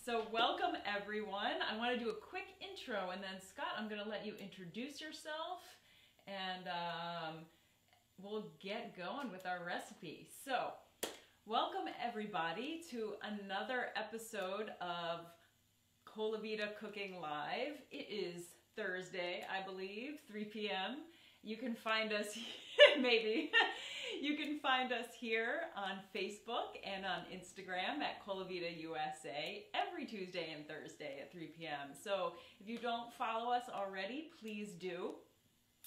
So welcome everyone. I want to do a quick intro and then Scott, I'm going to let you introduce yourself and we'll get going with our recipe. So welcome everybody to another episode of Colavita Cooking Live. It is Thursday, I believe, 3 p.m. You can find us, maybe, you can find us here on Facebook and on Instagram at Colavita USA every Tuesday and Thursday at 3 p.m. So if you don't follow us already, please do.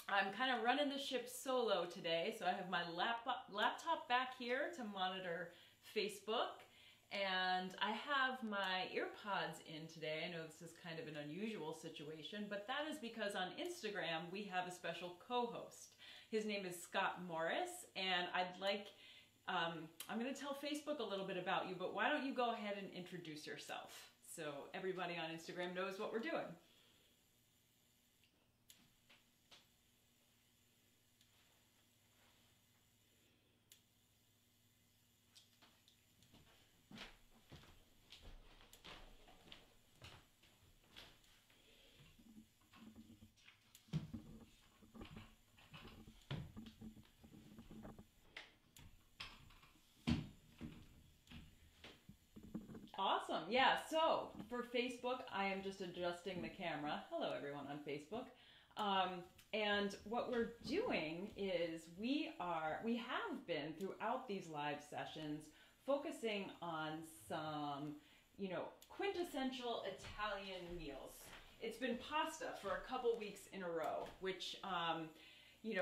I'm kind of running the ship solo today, so I have my laptop back here to monitor Facebook. And I have my earpods in today. I know this is kind of an unusual situation, but that is because on Instagram we have a special co-host. His name is Scott Morris, and I'm going to tell Facebook a little bit about you, but why don't you go ahead and introduce yourself so everybody on Instagram knows what we're doing. Awesome. Yeah, so for Facebook, I am just adjusting the camera. Hello, everyone on Facebook. And what we're doing is we have been throughout these live sessions focusing on some, quintessential Italian meals. It's been pasta for a couple weeks in a row, which,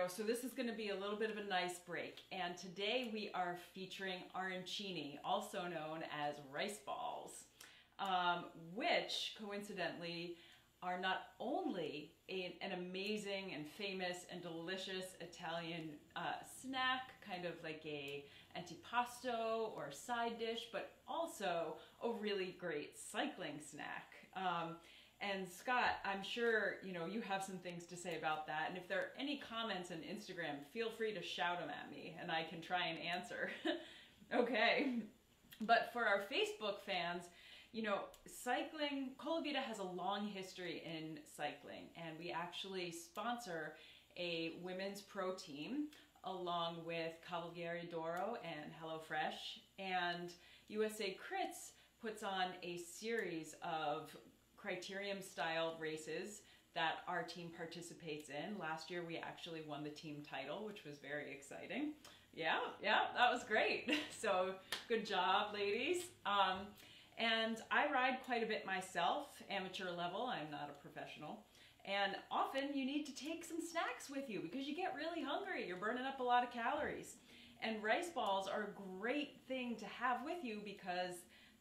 so this is going to be a little bit of a nice break. And today we are featuring arancini, also known as rice balls, which coincidentally are not only an amazing and famous and delicious Italian snack, kind of like a antipasto or side dish, but also a really great cycling snack. And Scott, I'm sure, you have some things to say about that. And if there are any comments on Instagram, feel free to shout them at me and I can try and answer. Okay. But for our Facebook fans, cycling, Colavita has a long history in cycling, and we actually sponsor a women's pro team along with Cavaliere d'Oro and HelloFresh. And USA Crits puts on a series of criterium style races that our team participates in. Last year we actually won the team title, which was very exciting. Yeah, that was great. So good job, ladies. And I ride quite a bit myself, amateur level. I'm not a professional. And often you need to take some snacks with you because you get really hungry. You're burning up a lot of calories. And rice balls are a great thing to have with you because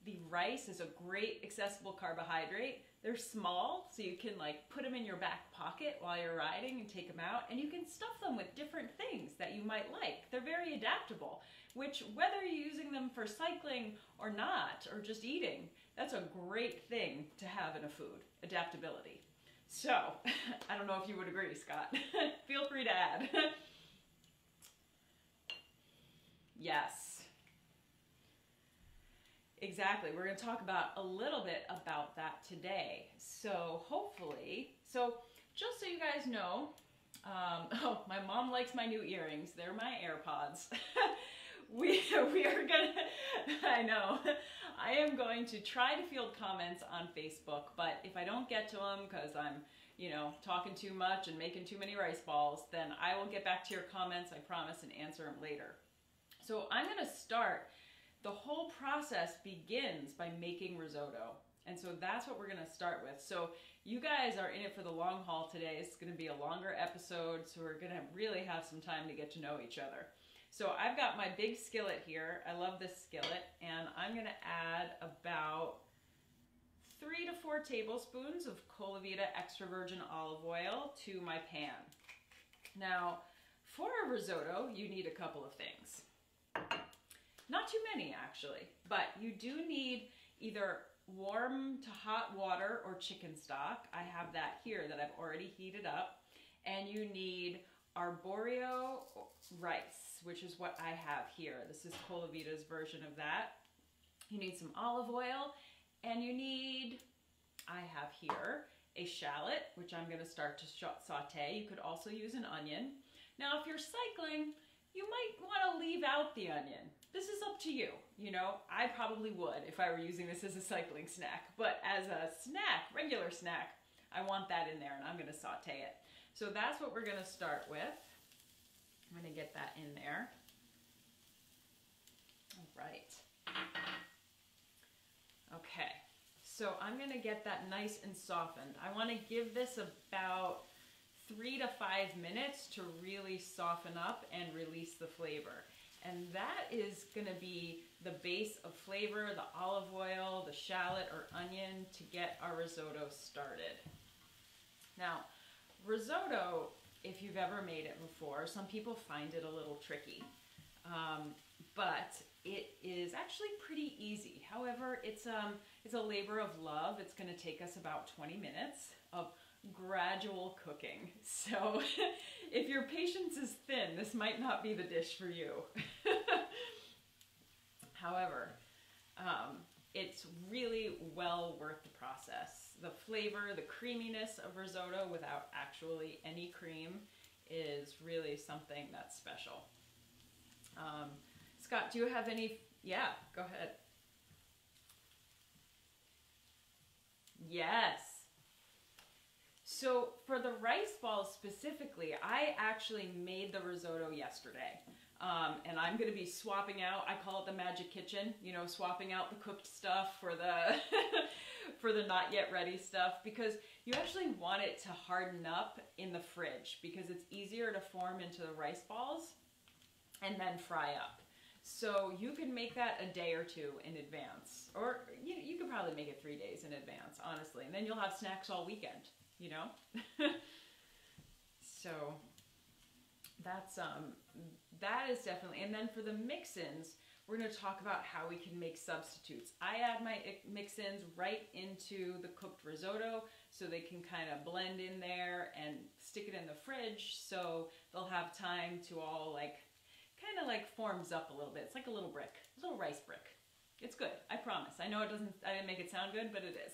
the rice is a great accessible carbohydrate. They're small, so you can put them in your back pocket while you're riding and take them out, and you can stuff them with different things that you might like. They're very adaptable, which whether you're using them for cycling or not, or just eating, that's a great thing to have in a food, adaptability. So, I don't know if you would agree, Scott. Feel free to add. Yes. Exactly. We're going to talk about a little bit about that today. So just so you guys know, oh, my mom likes my new earrings. They're my AirPods. we are going to, I know, I am going to try to field comments on Facebook, but if I don't get to them because I'm, talking too much and making too many rice balls, then I will get back to your comments, I promise, and answer them later. So I'm going to start. The whole process begins by making risotto. And so that's what we're going to start with. So you guys are in it for the long haul today. It's going to be a longer episode, so we're going to really have some time to get to know each other. So I've got my big skillet here. I love this skillet. And I'm going to add about 3 to 4 tablespoons of Colavita extra virgin olive oil to my pan. Now, for a risotto, you need a couple of things. Not too many, actually, but you do need either warm to hot water or chicken stock. I have that here that I've already heated up. And you need arborio rice, which is what I have here. This is Colavita's version of that. You need some olive oil And you need, I have here, a shallot, which I'm going to start to saute. You could also use an onion. Now, if you're cycling, you might want to leave out the onion. This is up to you. You know, I probably would if I were using this as a cycling snack. But as a snack, regular snack, I want that in there, and I'm going to saute it. So that's what we're going to start with. I'm going to get that in there. All right. Okay. So I'm going to get that nice and softened. I want to give this about 3 to 5 minutes to really soften up and release the flavor. And that is going to be the base of flavor, the olive oil, the shallot or onion to get our risotto started. Now, risotto, if you've ever made it before, some people find it a little tricky. But it is actually pretty easy. However, it's a labor of love. It's going to take us about 20 minutes of gradual cooking. So if your patience is thin, this might not be the dish for you. However, it's really well worth the process. The flavor, the creaminess of risotto without actually any cream is really something that's special. Scott, do you have any? Yeah, go ahead. Yes. So for the rice balls specifically, I actually made the risotto yesterday. And I'm going to be swapping out, I call it the magic kitchen, you know, swapping out the cooked stuff for the, for the not yet ready stuff, because you actually want it to harden up in the fridge because it's easier to form into the rice balls and then fry up. So you can make that a day or two in advance, or you could probably make it 3 days in advance, honestly, and then you'll have snacks all weekend, you know? So that's, that is definitely, and then for the mix-ins, we're going to talk about how we can make substitutes. I add my mix-ins right into the cooked risotto so they can kind of blend in there and stick it in the fridge so they'll have time to all kind of forms up a little bit. It's like a little brick, a little rice brick. It's good, I promise. I know it doesn't, I didn't make it sound good, but it is.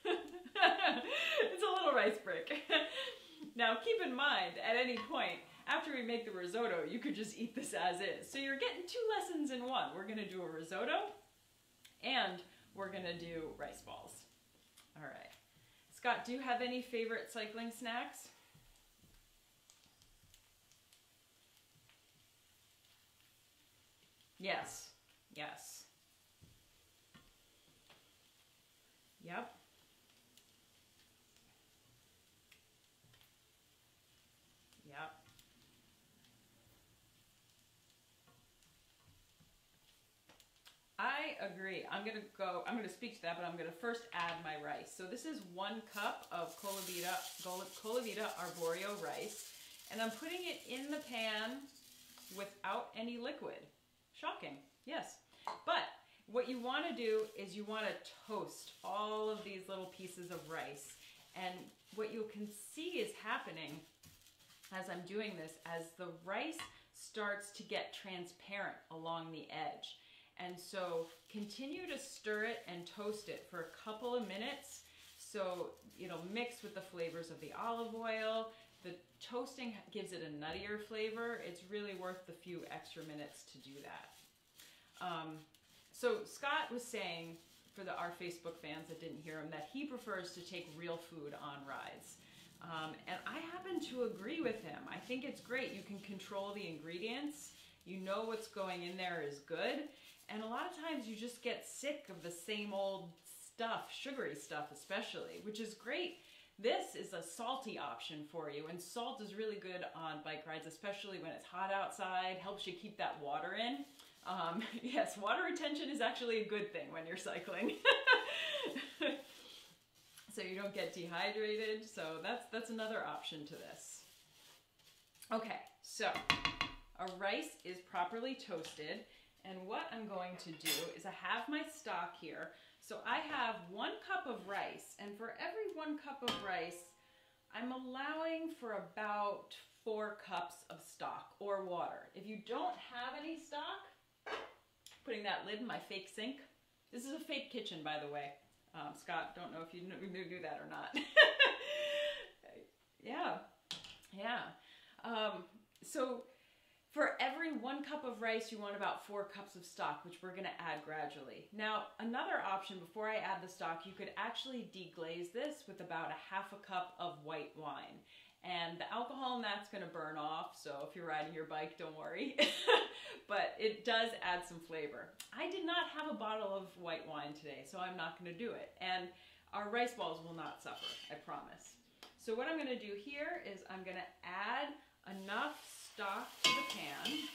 It's a little rice brick. Now keep in mind, at any point, after we make the risotto, you could just eat this as is. So you're getting 2 lessons in one. We're gonna do a risotto and we're gonna do rice balls. All right. Scott, do you have any favorite cycling snacks? Yes, yes. Yep. Yep. I agree. I'm gonna speak to that, but I'm gonna first add my rice. So this is 1 cup of Colavita Arborio rice, and I'm putting it in the pan without any liquid. Shocking, yes. But what you want to do is you want to toast all of these little pieces of rice. And what you can see is happening as I'm doing this, as the rice starts to get transparent along the edge. And so continue to stir it and toast it for a couple of minutes so it'll mix with the flavors of the olive oil. The toasting gives it a nuttier flavor. It's really worth the few extra minutes to do that. So Scott was saying, for our Facebook fans that didn't hear him, that he prefers to take real food on rides. And I happen to agree with him. I think it's great. You can control the ingredients. You know what's going in there is good. And a lot of times you just get sick of the same old stuff, sugary stuff especially, which is great. This is a salty option for you, and salt is really good on bike rides, especially when it's hot outside, helps you keep that water in. Yes, water retention is actually a good thing when you're cycling. So you don't get dehydrated, so that's another option to this. Okay, so our rice is properly toasted, and what I'm going to do is I have my stock here. So I have 1 cup of rice, and for every 1 cup of rice, I'm allowing for about 4 cups of stock or water. If you don't have any stock, putting that lid in my fake sink. This is a fake kitchen, by the way. Scott, don't know if you knew that or not. Yeah, yeah. So for every 1 cup of rice, you want about 4 cups of stock, which we're gonna add gradually. Now, another option before I add the stock, you could actually deglaze this with about 1/2 cup of white wine. And the alcohol in that's gonna burn off, so if you're riding your bike, don't worry. But it does add some flavor. I did not have a bottle of white wine today, so I'm not gonna do it. And our rice balls will not suffer, I promise. So what I'm gonna do here is I'm gonna add enough stock to the pan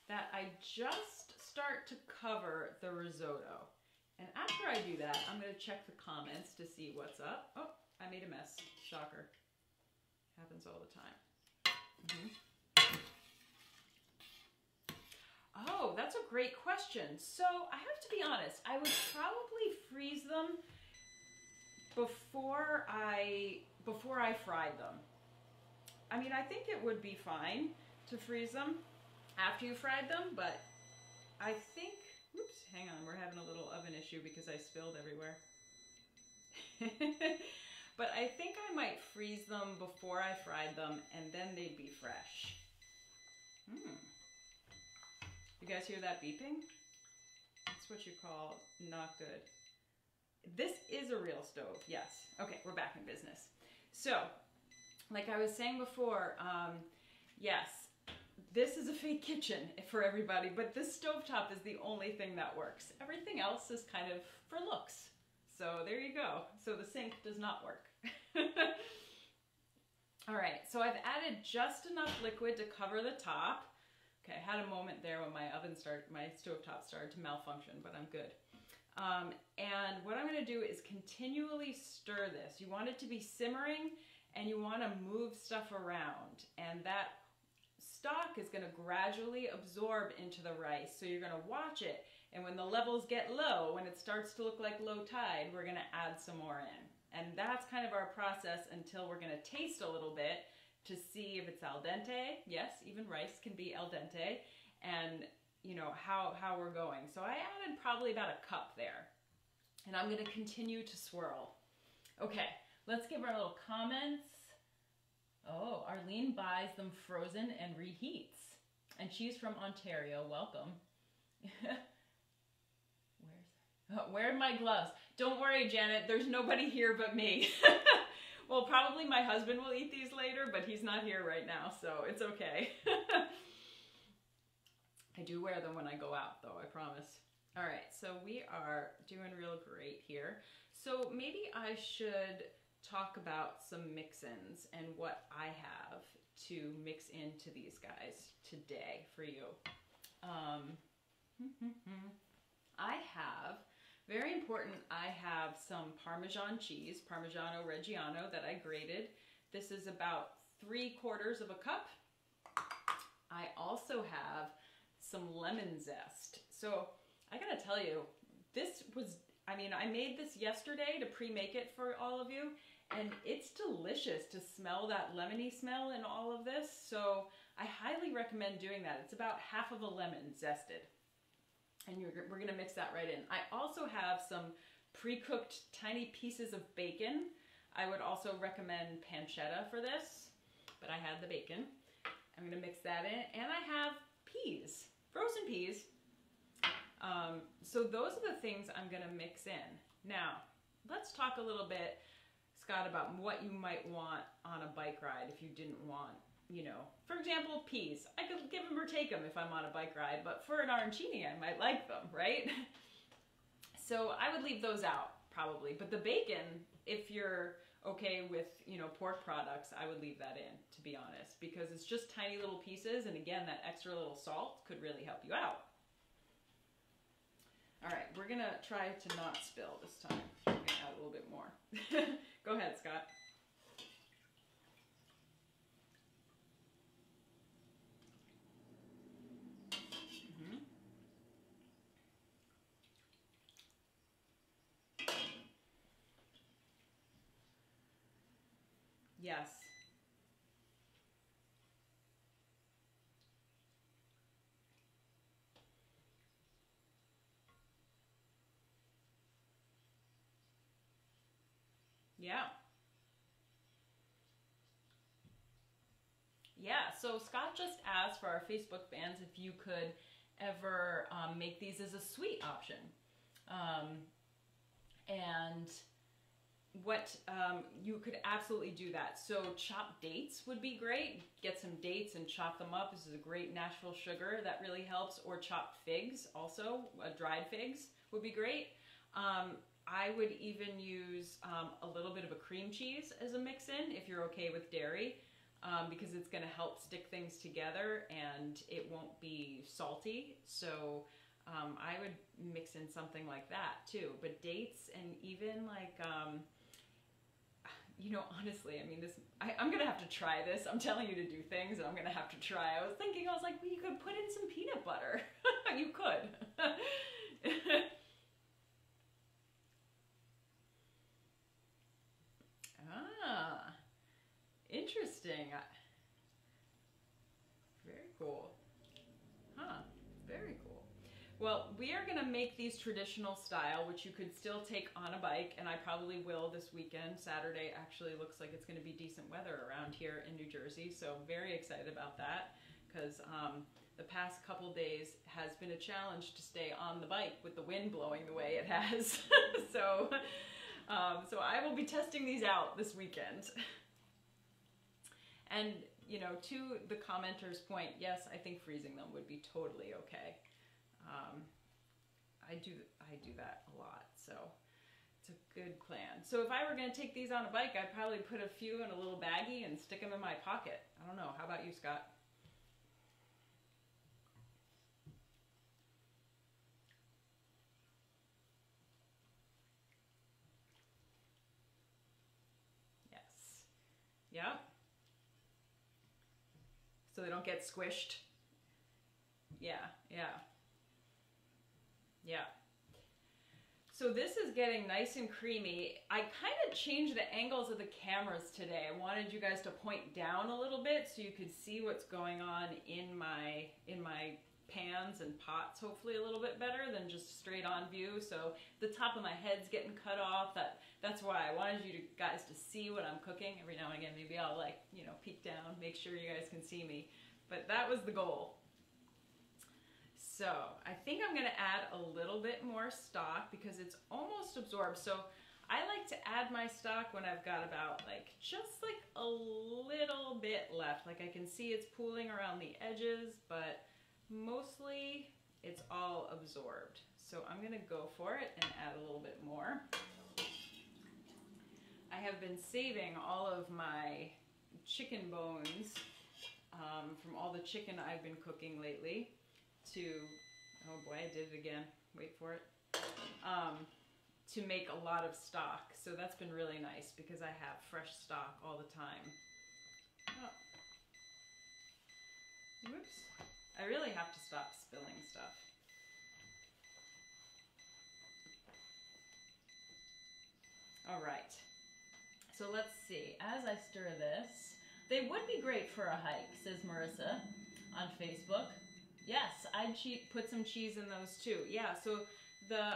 that I just start to cover the risotto. And after I do that, I'm gonna check the comments to see what's up. Oh, I made a mess. Shocker. Happens all the time. Oh, that's a great question. So I have to be honest, I would probably freeze them before I fried them. I mean, I think it would be fine to freeze them after you fried them, but I think, oops, hang on, we're having a little oven issue because I spilled everywhere. But I think I might freeze them before I fried them, and then they'd be fresh. You guys hear that beeping? That's what you call not good. This is a real stove, yes. Okay, we're back in business. So, like I was saying before, yes, this is a fake kitchen for everybody, but this stovetop is the only thing that works. Everything else is kind of for looks. So there you go. So the sink does not work. All right, so I've added just enough liquid to cover the top. Okay, I had a moment there when my stovetop started to malfunction, but I'm good. And what I'm gonna do is continually stir this. You want it to be simmering and you wanna move stuff around. And that stock is gonna gradually absorb into the rice. So you're gonna watch it. And when the levels get low, when it starts to look like low tide, we're gonna add some more in. And that's kind of our process until we're gonna taste a little bit to see if it's al dente. Yes, even rice can be al dente. And you know, how we're going. So I added probably about 1 cup there. And I'm gonna continue to swirl. Okay, let's give our little comments. Oh, Arlene buys them frozen and reheats. And she's from Ontario, welcome. Where are my gloves? Don't worry, Janet, there's nobody here but me. Well, probably my husband will eat these later, but he's not here right now, so it's okay. I do wear them when I go out, though, I promise. All right, so we are doing real great here. So maybe I should talk about some mix-ins and what I have to mix into these guys today for you. I have, very important, I have some Parmesan cheese, Parmigiano Reggiano, that I grated. This is about 3/4 of a cup. I also have some lemon zest. So I gotta tell you, this was, I mean, I made this yesterday to pre-make it for all of you, and it's delicious to smell that lemony smell in all of this. So I highly recommend doing that. It's about 1/2 of a lemon zested. And we're gonna mix that right in. I also have some pre-cooked tiny pieces of bacon. I would also recommend pancetta for this, but I had the bacon. I'm gonna mix that in, and I have peas, frozen peas. So those are the things I'm gonna mix in. Now, let's talk a little bit, Scott, about what you might want on a bike ride if you didn't want, you know, for example, peas. I could give them or take them if I'm on a bike ride, but for an arancini, I might like them, right? So I would leave those out, probably. But the bacon, if you're okay with, you know, pork products, I would leave that in, to be honest, because it's just tiny little pieces, and again, that extra little salt could really help you out. All right, we're gonna try to not spill this time. I'm gonna add a little bit more. Go ahead, Scott. Yes. so Scott just asked for our Facebook fans if you could ever make these as a sweet option. And what you could absolutely do that. So chopped dates would be great. Get some dates and chop them up. This is a great natural sugar that really helps. Or chopped figs also, dried figs would be great. I would even use a little bit of a cream cheese as a mix-in if you're okay with dairy, because it's going to help stick things together and it won't be salty. So I would mix in something like that too. But dates and even like, you know, honestly, I mean, I'm going to have to try this. I'm telling you to do things and I'm going to have to try. I was like, well, you could put in some peanut butter. You could. Ah, interesting. Very cool. Huh, very cool. Well, we are going to make these traditional style, which you could still take on a bike, and I probably will this weekend. Saturday actually looks like it's going to be decent weather around here in New Jersey, so very excited about that, because the past couple days has been a challenge to stay on the bike with the wind blowing the way it has. So I will be testing these out this weekend. And, you know, to the commenter's point, yes, I think freezing them would be totally okay. I do that a lot, so it's a good plan. So if I were going to take these on a bike, I'd probably put a few in a little baggie and stick them in my pocket. I don't know. How about you, Scott? Yes. Yep. So they don't get squished. Yeah, yeah. Yeah. So this is getting nice and creamy. I kind of changed the angles of the cameras today. I wanted you guys to point down a little bit so you could see what's going on in my pans and pots, hopefully a little bit better than just straight on view. So the top of my head's getting cut off. That's why I wanted you guys to see what I'm cooking. Every now and again, maybe I'll peek down, make sure you guys can see me. But that was the goal. So I think I'm going to add a little bit more stock because it's almost absorbed. So I like to add my stock when I've got about just a little bit left. Like I can see it's pooling around the edges, but mostly it's all absorbed. So I'm going to go for it and add a little bit more. I have been saving all of my chicken bones from all the chicken I've been cooking lately to, oh boy, I did it again, wait for it, to make a lot of stock. So that's been really nice because I have fresh stock all the time. Oh. Whoops. I really have to stop spilling stuff. All right, so let's see, as I stir this, they would be great for a hike, says Marissa on Facebook. Yes, I'd put some cheese in those too. Yeah, so the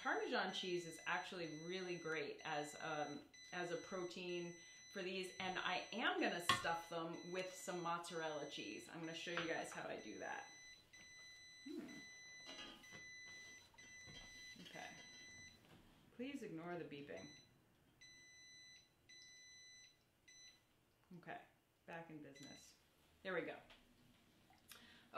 Parmesan cheese is actually really great as a protein for these, and I am going to stuff them with some mozzarella cheese. I'm going to show you guys how I do that. Okay. Please ignore the beeping. Okay, back in business. There we go.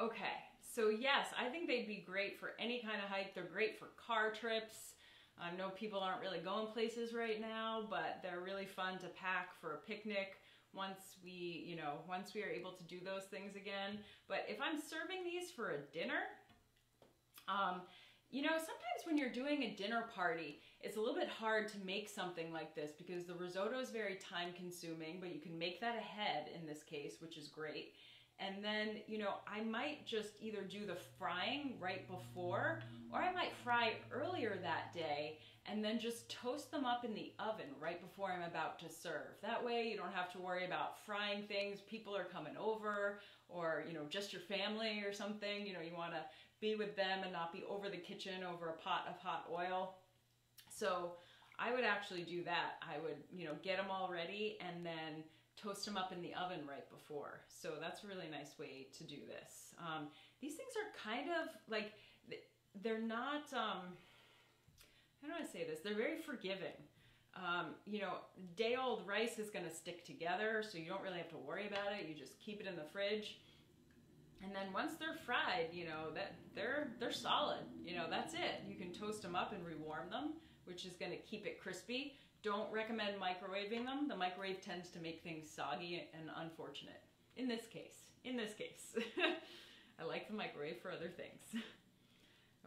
Okay. So yes, I think they'd be great for any kind of hike. They're great for car trips. I know people aren't really going places right now, but they're really fun to pack for a picnic once we are able to do those things again. But if I'm serving these for a dinner, sometimes when you're doing a dinner party, it's a little bit hard to make something like this because the risotto is very time consuming, but you can make that ahead in this case, which is great. And then, I might just either do the frying right before, or I might fry earlier that day and then just toast them up in the oven right before I'm about to serve. That way you don't have to worry about frying things. People are coming over, or, just your family or something. You want to be with them and not be over the kitchen over a pot of hot oil. So I would actually do that. I would, get them all ready and then toast them up in the oven right before. So that's a really nice way to do this. These things are kind of like, they're not, how do I say this? They're very forgiving. You know, day-old rice is going to stick together, so you don't really have to worry about it. You just keep it in the fridge. And then once they're fried, you know, that they're solid. You know, that's it. You can toast them up and rewarm them, which is going to keep it crispy. Don't recommend microwaving them. The microwave tends to make things soggy and unfortunate. In this case. I like the microwave for other things.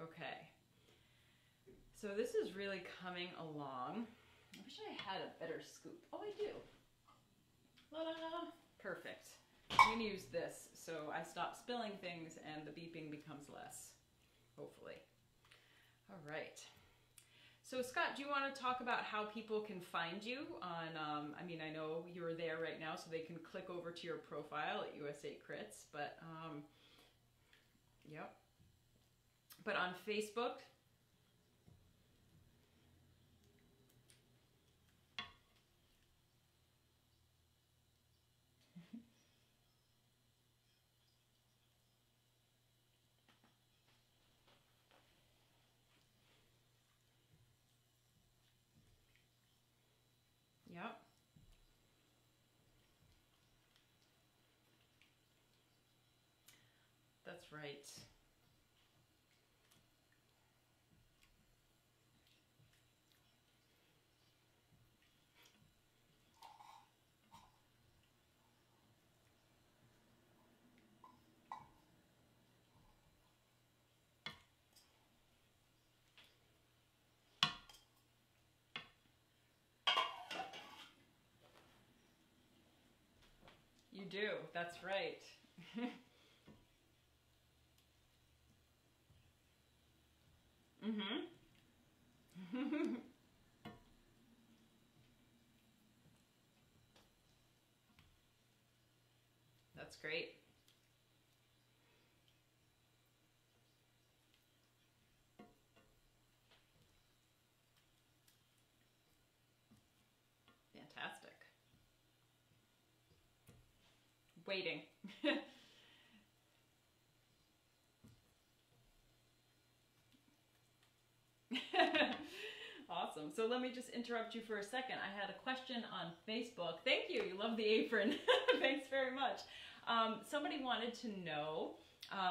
Okay. So this is really coming along. I wish I had a better scoop. Oh, I do. La-da! Perfect. I'm going to use this so I stop spilling things and the beeping becomes less, hopefully. All right. So Scott, do you want to talk about how people can find you on, I mean, I know you're there right now, so they can click over to your profile at USA Crits, but, yep. But on Facebook, yep. That's right. You do, that's right. Mm-hmm. That's great. Fantastic. Waiting. Awesome. So let me just interrupt you for a second. I had a question on Facebook. Thank you. You love the apron. Thanks very much. Somebody wanted to know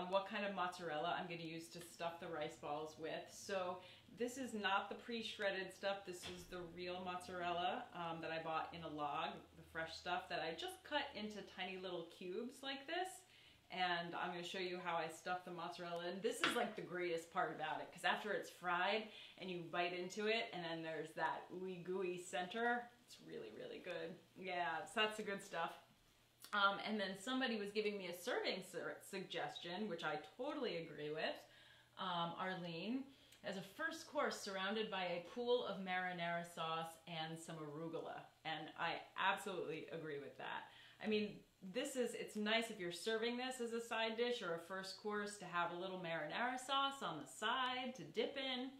what kind of mozzarella I'm going to use to stuff the rice balls with. So this is not the pre-shredded stuff. This is the real mozzarella that I bought in a log, the fresh stuff that I just cut into tiny little cubes like this. And I'm going to show you how I stuff the mozzarella. And this is like the greatest part about it, because after it's fried and you bite into it and then there's that ooey gooey center, it's really, really good. Yeah, so that's the good stuff. And then somebody was giving me a serving suggestion, which I totally agree with, Arlene, as a first course surrounded by a pool of marinara sauce and some arugula. And I absolutely agree with that. I mean, it's nice if you're serving this as a side dish or a first course to have a little marinara sauce on the side to dip in.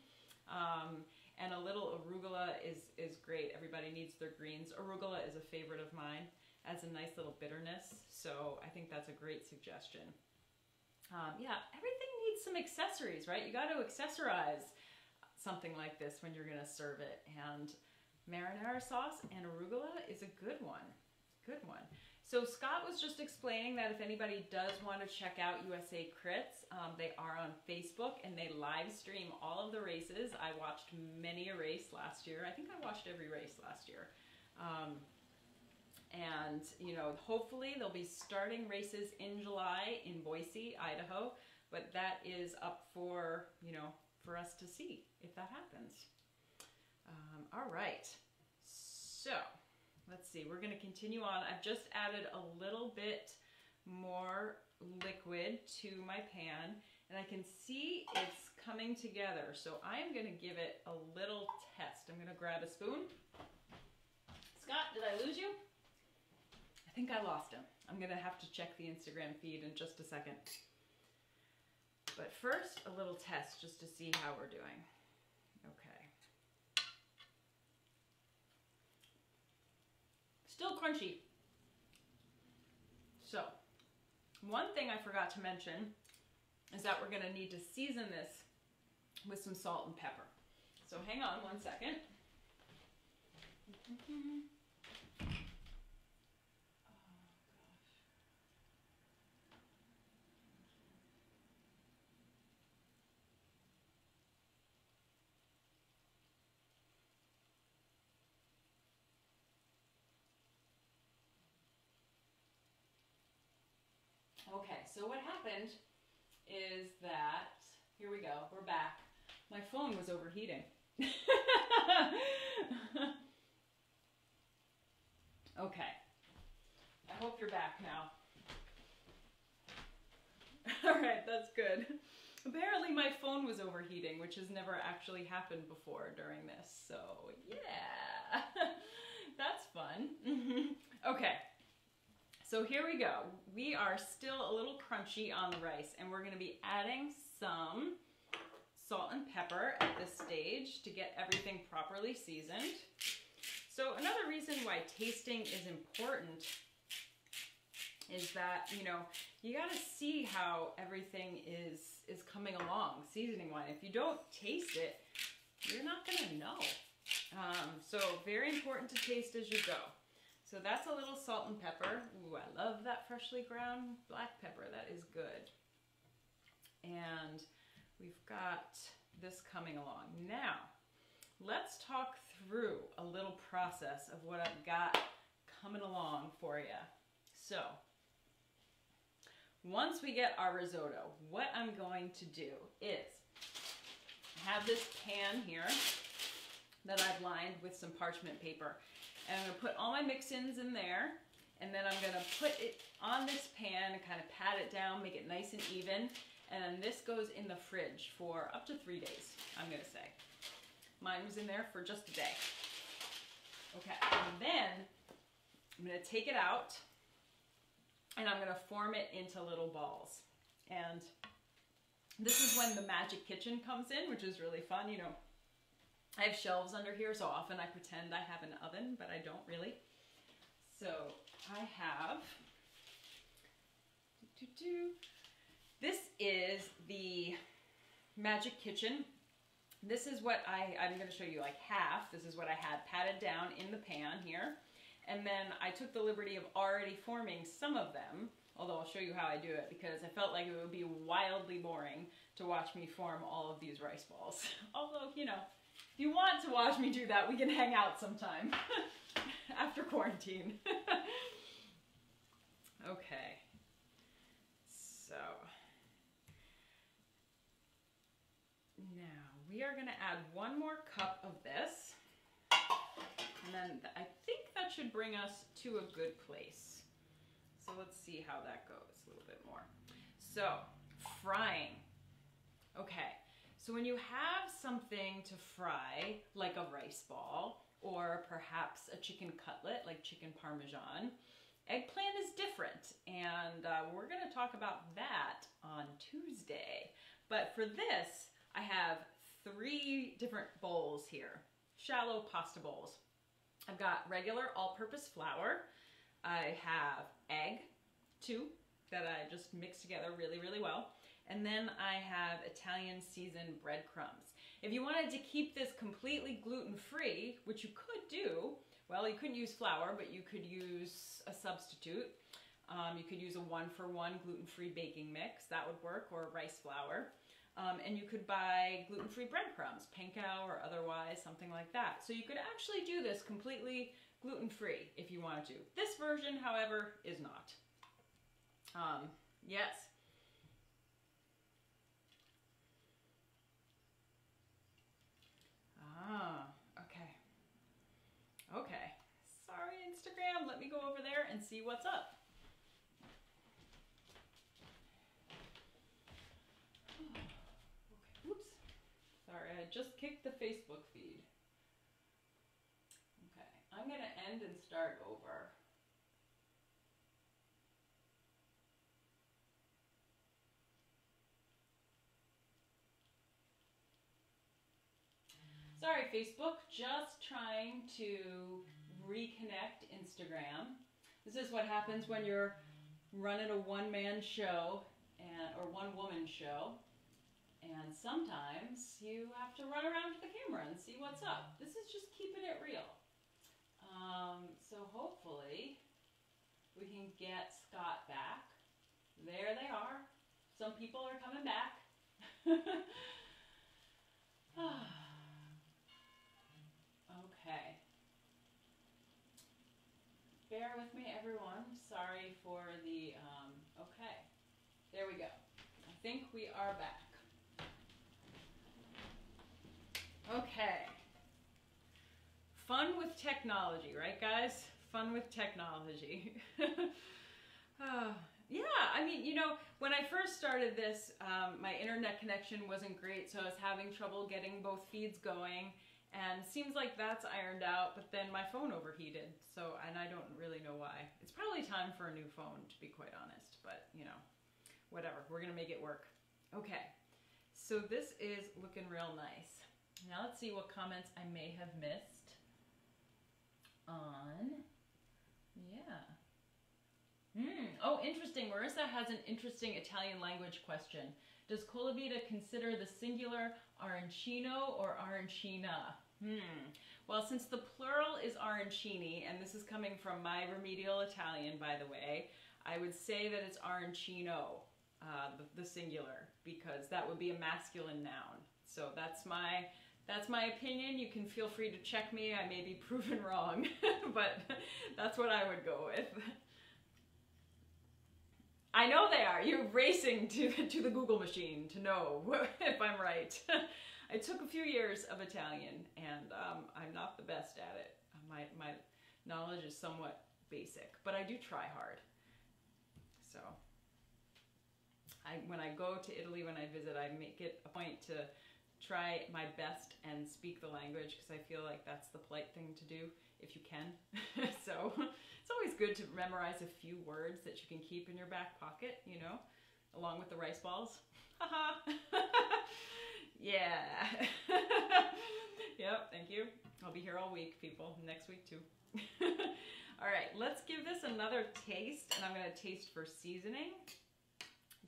And a little arugula is great. Everybody needs their greens. Arugula is a favorite of mine. Adds a nice little bitterness. So I think that's a great suggestion. Yeah, everything needs some accessories, right? You got to accessorize something like this when you're going to serve it. And marinara sauce and arugula is a good one. Good one. So Scott was just explaining that if anybody does want to check out USA Crits, they are on Facebook and they live stream all of the races. I watched many a race last year. I think I watched every race last year. And, you know, hopefully they'll be starting races in July in Boise, Idaho. But that is up for, you know, for us to see if that happens. All right. So let's see, we're going to continue on. I've just added a little bit more liquid to my pan, and I can see it's coming together. So I'm going to give it a little test. I'm going to grab a spoon. Scott, did I lose you? I think I lost him. I'm going to have to check the Instagram feed in just a second. But first, a little test just to see how we're doing. Okay. Still crunchy. One thing I forgot to mention is that we're gonna need to season this with some salt and pepper. So hang on one second. Okay, so what happened is that, here we go, we're back. My phone was overheating. Okay, I hope you're back now. All right, that's good. Apparently my phone was overheating, which has never actually happened before during this, so yeah, that's fun. Okay. So here we go. We are still a little crunchy on the rice, and we're gonna be adding some salt and pepper at this stage to get everything properly seasoned. So another reason why tasting is important is that, you know, you gotta see how everything is coming along seasoning wise. If you don't taste it, you're not gonna know. So very important to taste as you go. So that's a little salt and pepper. Ooh, I love that freshly ground black pepper. That is good. And we've got this coming along. Now, let's talk through a little process of what I've got coming along for you. So, once we get our risotto, what I'm going to do is have this pan here that I've lined with some parchment paper. And I'm gonna put all my mix-ins in there, and then I'm gonna put it on this pan and kind of pat it down, make it nice and even. And then this goes in the fridge for up to 3 days, I'm gonna say. Mine was in there for just a day. Okay, and then I'm gonna take it out, and I'm gonna form it into little balls. And this is when the magic kitchen comes in, which is really fun, you know. I have shelves under here, so often I pretend I have an oven, but I don't really. So I have, this is the Magic Kitchen. This is what I'm going to show you like half. This is what I had patted down in the pan here. And then I took the liberty of already forming some of them, although I'll show you how I do it because I felt like it would be wildly boring to watch me form all of these rice balls. Although, you know, if you want to watch me do that, we can hang out sometime after quarantine. Okay, so now we are going to add 1 more cup of this, and then I think that should bring us to a good place. So let's see how that goes a little bit more. So frying. Okay. So when you have something to fry, like a rice ball, or perhaps a chicken cutlet, like chicken parmesan, eggplant is different, and we're going to talk about that on Tuesday. But for this, I have 3 different bowls here, shallow pasta bowls. I've got regular all-purpose flour. I have egg, 2, that I just mixed together really, really well. And then I have Italian seasoned breadcrumbs. If you wanted to keep this completely gluten-free, which you could do, well, you couldn't use flour, but you could use a substitute. You could use a 1-for-1 gluten-free baking mix, that would work, or rice flour. And you could buy gluten-free breadcrumbs, panko or otherwise, something like that. So you could actually do this completely gluten-free if you wanted to. This version, however, is not. Yes. Okay. Okay. Sorry, Instagram. Let me go over there and see what's up. Okay. Oops. Sorry, I just kicked the Facebook feed. Okay. I'm going to end and start over. Sorry, Facebook, just trying to reconnect Instagram. This is what happens when you're running a one-man show or one-woman show, and sometimes you have to run around to the camera and see what's up. This is just keeping it real. So hopefully we can get Scott back. There they are. Some people are coming back. Okay. Bear with me, everyone. Sorry for the, okay. There we go. I think we are back. Okay. Fun with technology, right, guys? Fun with technology. Yeah, I mean, you know, when I first started this, my internet connection wasn't great, so I was having trouble getting both feeds going, and seems like that's ironed out, but then my phone overheated, so, and I don't really know why. It's probably time for a new phone, to be quite honest, but, you know, whatever. We're gonna make it work. Okay, so this is looking real nice. Now let's see what comments I may have missed on, yeah. Oh, interesting. Marissa has an interesting Italian language question. Does Colavita consider the singular arancino or arancina? Well, since the plural is arancini, and this is coming from my remedial Italian, by the way, I would say that it's arancino, the singular, because that would be a masculine noun. So that's my opinion. You can feel free to check me. I may be proven wrong, but that's what I would go with. I know they are. You're racing to the Google machine to know if I'm right. I took a few years of Italian, and I'm not the best at it. My knowledge is somewhat basic, but I do try hard. So when I go to Italy, when I visit, I make it a point to try my best and speak the language, because I feel like that's the polite thing to do if you can. So it's always good to memorize a few words that you can keep in your back pocket, you know, along with the rice balls. Haha. Yeah. Yep, thank you. I'll be here all week, people. Next week too. All right, let's give this another taste, and I'm gonna taste for seasoning.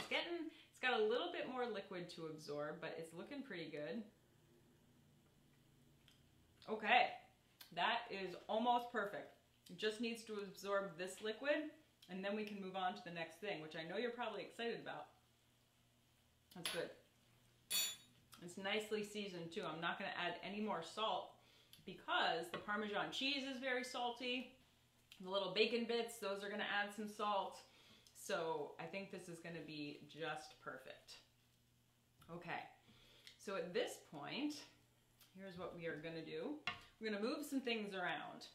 It's got a little bit more liquid to absorb, but it's looking pretty good. Okay, that is almost perfect. It just needs to absorb this liquid, and then we can move on to the next thing, which I know you're probably excited about. That's good. It's nicely seasoned too. I'm not gonna add any more salt because the Parmesan cheese is very salty. The little bacon bits, those are gonna add some salt. So I think this is gonna be just perfect. Okay, so at this point, here's what we are gonna do. We're gonna move some things around.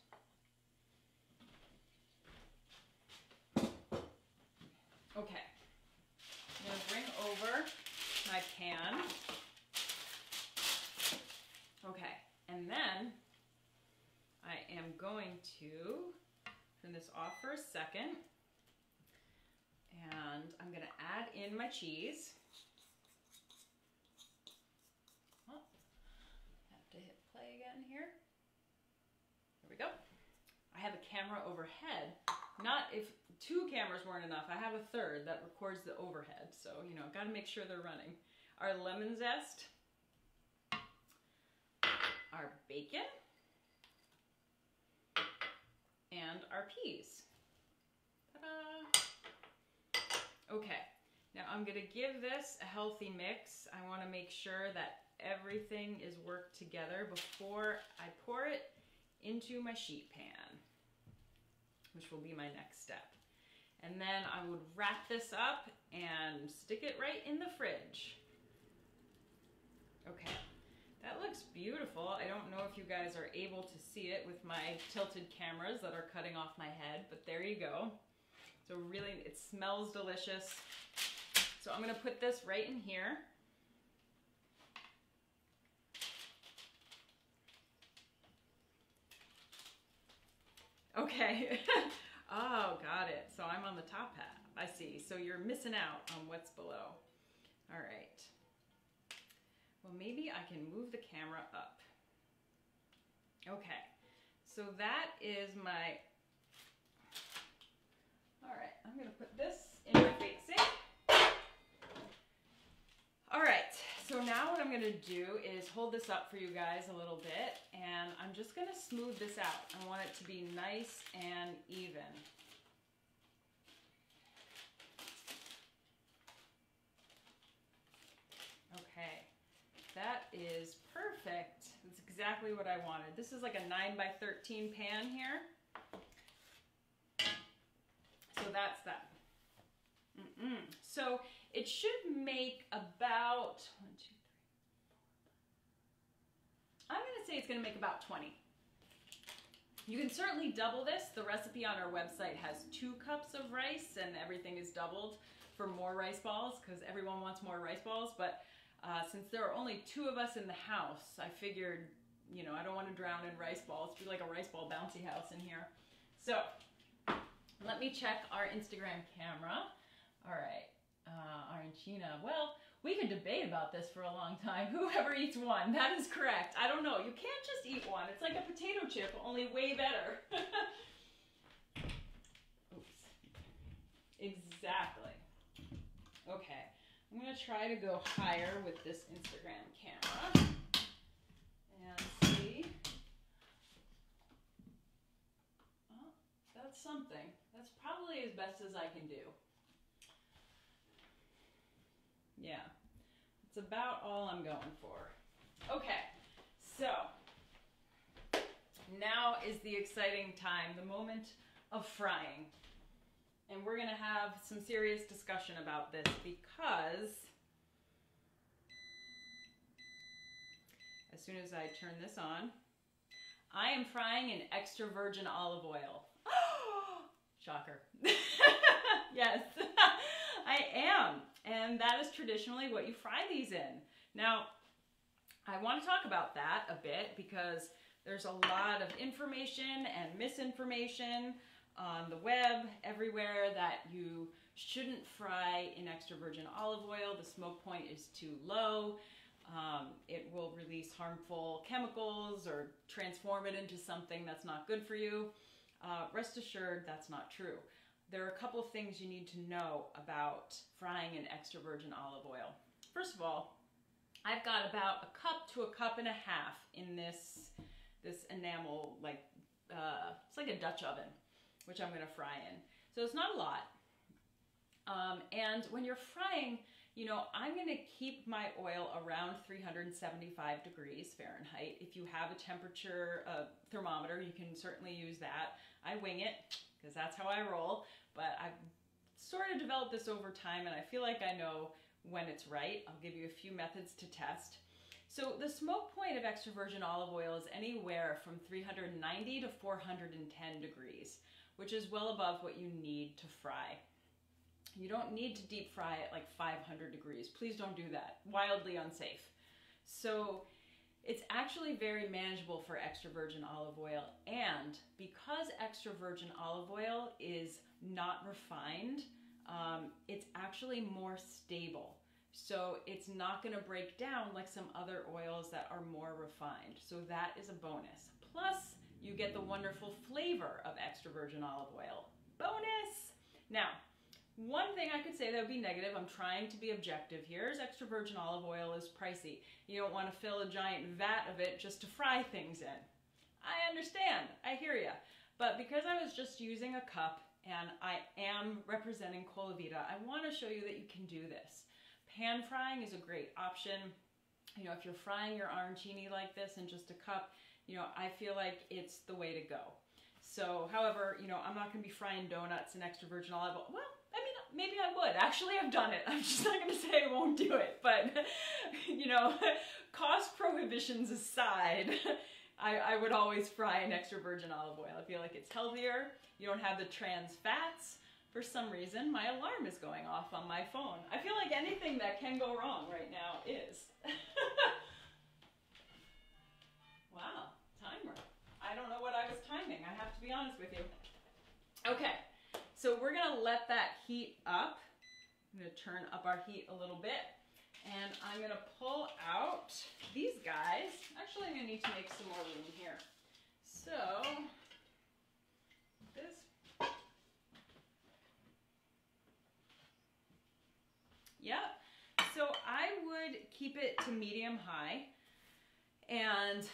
Okay, I'm gonna bring over my pan. Okay, and then I am going to turn this off for a second. And I'm gonna add in my cheese. Oh, have to hit play again here. There we go. I have a camera overhead. Not if two cameras weren't enough, I have a third that records the overhead. So, you know, gotta make sure they're running. Our lemon zest, our bacon, and our peas. Ta-da! Okay, now I'm gonna give this a healthy mix. I wanna make sure that everything is worked together before I pour it into my sheet pan, which will be my next step. And then I would wrap this up and stick it right in the fridge. Okay, that looks beautiful. I don't know if you guys are able to see it with my tilted cameras that are cutting off my head, but there you go. So really, it smells delicious. So I'm gonna put this right in here. Okay, oh, got it. So I'm on the top half, I see. So you're missing out on what's below. All right. Well, maybe I can move the camera up. Okay, so that is my, all right. I'm gonna put this in my facing. All right, so now what I'm gonna do is hold this up for you guys a little bit, and I'm just gonna smooth this out. I want it to be nice and even. Okay, that is perfect. That's exactly what I wanted. This is like a 9 by 13 pan here. So that's that. So it should make about, 1, 2, 3, 4. I'm gonna say it's gonna make about 20. You can certainly double this. The recipe on our website has 2 cups of rice, and everything is doubled for more rice balls because everyone wants more rice balls. But since there are only 2 of us in the house, I figured, you know, I don't want to drown in rice balls. It'd be like a rice ball bouncy house in here. So let me check our Instagram camera. All right, Arancini. Well, we could debate about this for a long time. Whoever eats one, that is correct. I don't know. You can't just eat one. It's like a potato chip, only way better. Oops. Exactly. Okay, I'm gonna try to go higher with this Instagram camera and see. Oh, that's something. That's probably as best as I can do. Yeah, it's about all I'm going for. Okay, so now is the exciting time, the moment of frying. And we're gonna have some serious discussion about this because as soon as I turn this on, I am frying in extra virgin olive oil. Shocker. Yes, I am. And that is traditionally what you fry these in. Now, I want to talk about that a bit because there's a lot of information and misinformation on the web, everywhere, that you shouldn't fry in extra virgin olive oil. The smoke point is too low. It will release harmful chemicals or transform it into something that's not good for you. Rest assured, that's not true. There are a couple of things you need to know about frying in extra virgin olive oil. First of all, I've got about a cup to a cup and a half in this enamel, like it's like a Dutch oven, which I'm gonna fry in. So it's not a lot. And when you're frying, you know, I'm gonna keep my oil around 375 degrees Fahrenheit. If you have a temperature thermometer, you can certainly use that. I wing it, because that's how I roll, but I've sort of developed this over time, and I feel like I know when it's right. I'll give you a few methods to test. So the smoke point of extra virgin olive oil is anywhere from 390 to 410 degrees, which is well above what you need to fry. You don't need to deep fry at like 500 degrees. Please don't do that. Wildly unsafe. So it's actually very manageable for extra virgin olive oil, and because extra virgin olive oil is not refined, it's actually more stable. So it's not going to break down like some other oils that are more refined. So that is a bonus. Plus, you get the wonderful flavor of extra virgin olive oil. Bonus! Now, one thing I could say that would be negative, I'm trying to be objective here, is extra virgin olive oil is pricey. You don't want to fill a giant vat of it just to fry things in. I understand, I hear ya. But because I was just using a cup and I am representing Colavita, I want to show you that you can do this. Pan frying is a great option. You know, if you're frying your arancini like this in just a cup, you know, I feel like it's the way to go. So, however, you know, I'm not going to be frying donuts in extra virgin olive oil. Well, I mean, maybe I would. Actually, I've done it. I'm just not going to say I won't do it. But, you know, cost prohibitions aside, I would always fry in extra virgin olive oil. I feel like it's healthier. You don't have the trans fats. For some reason, my alarm is going off on my phone. I feel like anything that can go wrong right now is. Wow, timer. I don't know what I was timing. I have to be honest with you. Okay, so we're gonna let that heat up. I'm gonna turn up our heat a little bit, and I'm gonna pull out these guys. Actually, I'm gonna need to make some more room here. So, this to medium high, and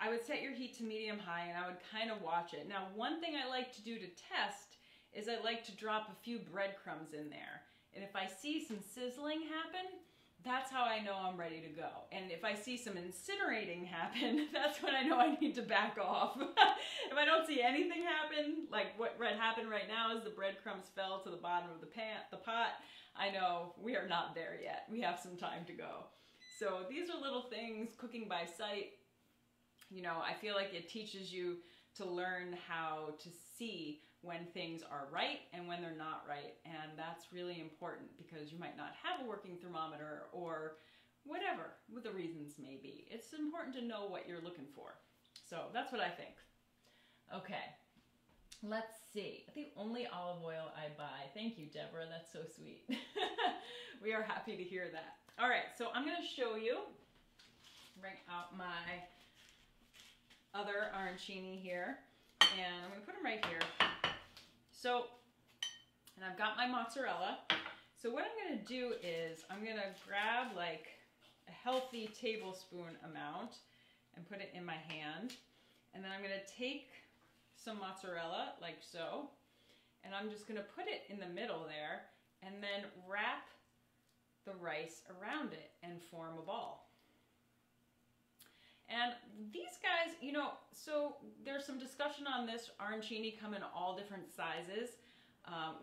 I would set your heat to medium high, and I would kind of watch it. Now, one thing I like to do to test is I like to drop a few breadcrumbs in there. And if I see some sizzling happen, that's how I know I'm ready to go. And if I see some incinerating happen, that's when I know I need to back off. If I don't see anything happen, like what happened right now is the breadcrumbs fell to the bottom of the pot, I know we are not there yet. We have some time to go. So these are little things, cooking by sight. You know, I feel like it teaches you to learn how to see when things are right and when they're not right. And that's really important because you might not have a working thermometer or whatever the reasons may be. It's important to know what you're looking for. So that's what I think. Okay, let's see. The only olive oil I buy. Thank you, Deborah. That's so sweet. We are happy to hear that. All right, so I'm going to show you, bring out my other arancini here, and I'm going to put them right here. So, and I've got my mozzarella. So what I'm going to do is I'm going to grab like a healthy tablespoon amount and put it in my hand. And then I'm going to take some mozzarella like so, and I'm just going to put it in the middle there and then wrap the rice around it and form a ball. And these guys, you know, so there's some discussion on this. Arancini come in all different sizes.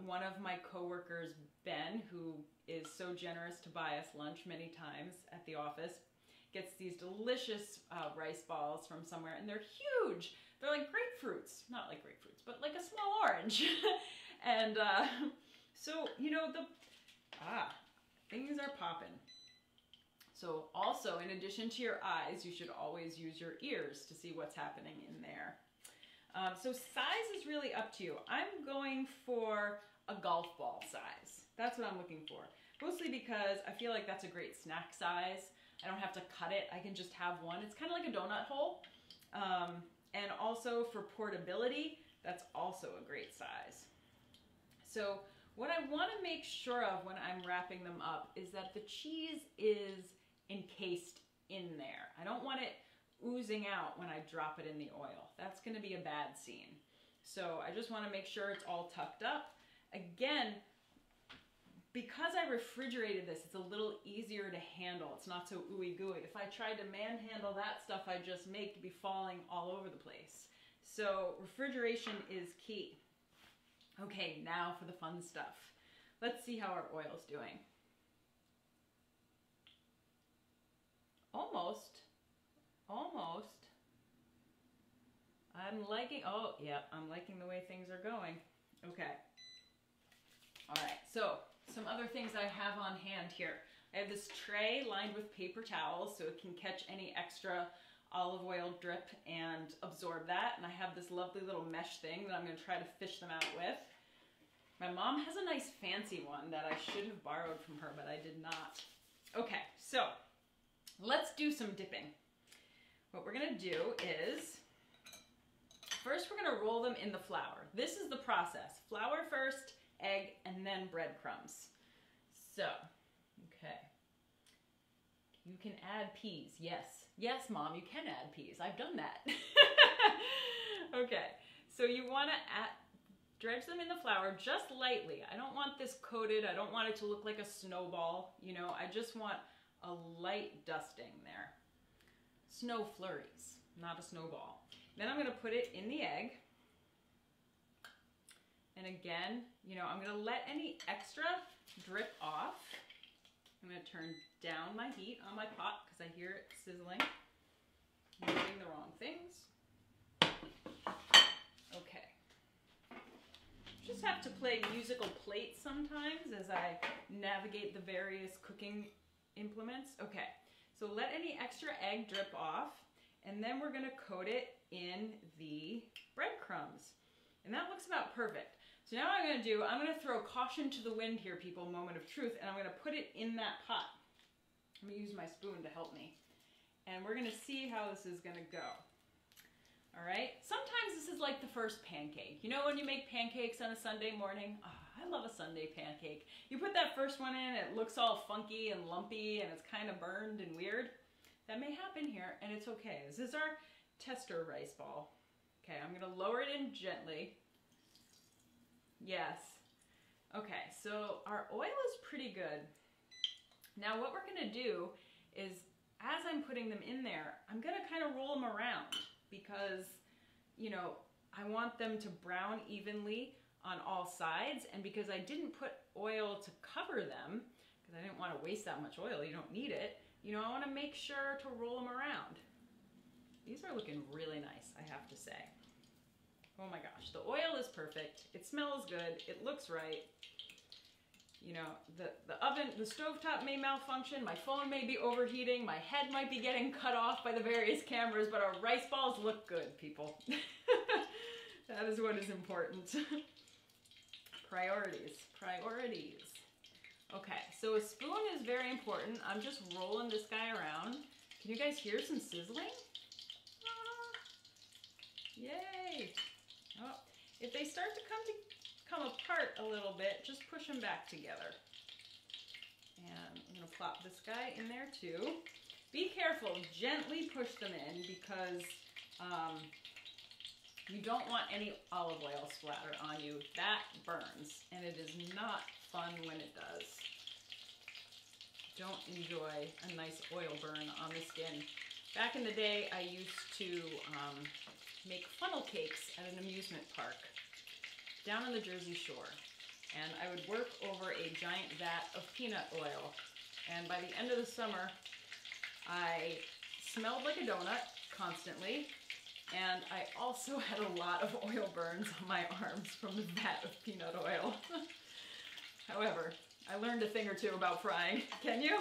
One of my coworkers, Ben, who is so generous to buy us lunch many times at the office, gets these delicious rice balls from somewhere, and they're huge. They're like grapefruits, not like grapefruits, but like a small orange. And so, you know, things are popping. So also, in addition to your eyes, you should always use your ears to see what's happening in there. So size is really up to you. I'm going for a golf ball size. That's what I'm looking for. Mostly because I feel like that's a great snack size. I don't have to cut it. I can just have one. It's kind of like a donut hole. And also for portability, that's also a great size. So what I want to make sure of when I'm wrapping them up is that the cheese is encased in there. I don't want it oozing out when I drop it in the oil. That's going to be a bad scene. So I just want to make sure it's all tucked up. Again, because I refrigerated this, it's a little easier to handle. It's not so ooey gooey. If I tried to manhandle that stuff I just made, it'd be falling all over the place. So refrigeration is key. Okay, now for the fun stuff. Let's see how our oil's doing. Almost. I'm liking, oh yeah, I'm liking the way things are going. Okay. All right, so some other things I have on hand here. I have this tray lined with paper towels so it can catch any extra olive oil drip and absorb that. And I have this lovely little mesh thing that I'm going to try to fish them out with. My mom has a nice fancy one that I should have borrowed from her, but I did not. Okay, so let's do some dipping. What we're going to do is, first we're going to roll them in the flour. This is the process. Flour first, egg, and then breadcrumbs. So, okay. You can add peas. Yes. Yes, Mom, you can add peas. I've done that. Okay. So you want to dredge them in the flour just lightly. I don't want this coated. I don't want it to look like a snowball. You know, I just want a light dusting there. Snow flurries, not a snowball. Then I'm going to put it in the egg. And again, you know, I'm going to let any extra drip off. I'm going to turn down my heat on my pot because I hear it sizzling. I'm doing the wrong things. Okay. Just have to play musical plates sometimes as I navigate the various cooking implements. Okay, so let any extra egg drip off, and then we're going to coat it in the breadcrumbs. And that looks about perfect. So now what I'm going to do, I'm going to throw caution to the wind here, people, moment of truth, and I'm going to put it in that pot. I'm going to use my spoon to help me. And we're going to see how this is going to go. All right, sometimes this is like the first pancake. You know when you make pancakes on a Sunday morning? Oh, I love a Sunday pancake. You put that first one in, it looks all funky and lumpy and it's kind of burned and weird. That may happen here, and it's okay. This is our tester rice ball. Okay, I'm gonna lower it in gently. Yes. Okay, so our oil is pretty good. Now what we're gonna do is, as I'm putting them in there, I'm gonna kind of roll them around because, you know, I want them to brown evenly on all sides, and because I didn't put oil to cover them, because I didn't want to waste that much oil, you don't need it, you know, I want to make sure to roll them around. These are looking really nice, I have to say. Oh my gosh, the oil is perfect, it smells good, it looks right. You know, the oven, the stovetop may malfunction, my phone may be overheating, my head might be getting cut off by the various cameras, but our rice balls look good, people. That is what is important. Priorities, priorities. Okay, so a spoon is very important. I'm just rolling this guy around. Can you guys hear some sizzling? Ah, yay! Oh, if they start to come apart a little bit, just push them back together. And I'm gonna plop this guy in there too. Be careful, gently push them in because you don't want any olive oil splatter on you. That burns, and it is not fun when it does. Don't enjoy a nice oil burn on the skin. Back in the day, I used to make funnel cakes at an amusement park down on the Jersey Shore. And I would work over a giant vat of peanut oil. And by the end of the summer, I smelled like a donut constantly. And I also had a lot of oil burns on my arms from the vat of peanut oil. However, I learned a thing or two about frying. Can you?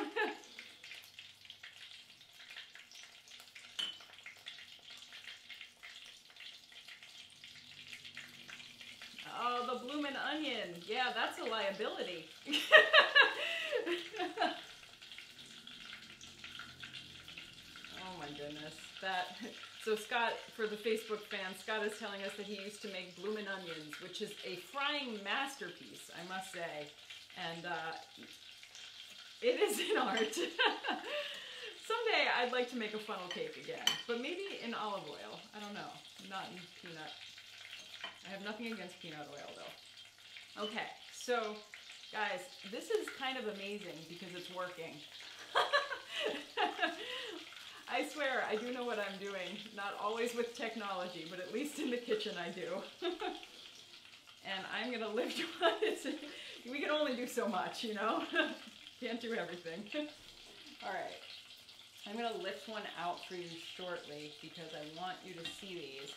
Oh, the bloomin' onion. Yeah, that's a liability. Oh my goodness. So Scott, for the Facebook fans, Scott is telling us that he used to make bloomin' onions, which is a frying masterpiece, I must say. And it is an art. Someday I'd like to make a funnel cake again, but maybe in olive oil. I don't know, not in peanut. I have nothing against peanut oil though. Okay, so guys, this is kind of amazing because it's working. I swear, I do know what I'm doing. Not always with technology, but at least in the kitchen I do. And I'm gonna lift one. We can only do so much, you know? Can't do everything. All right, I'm gonna lift one out for you shortly because I want you to see these.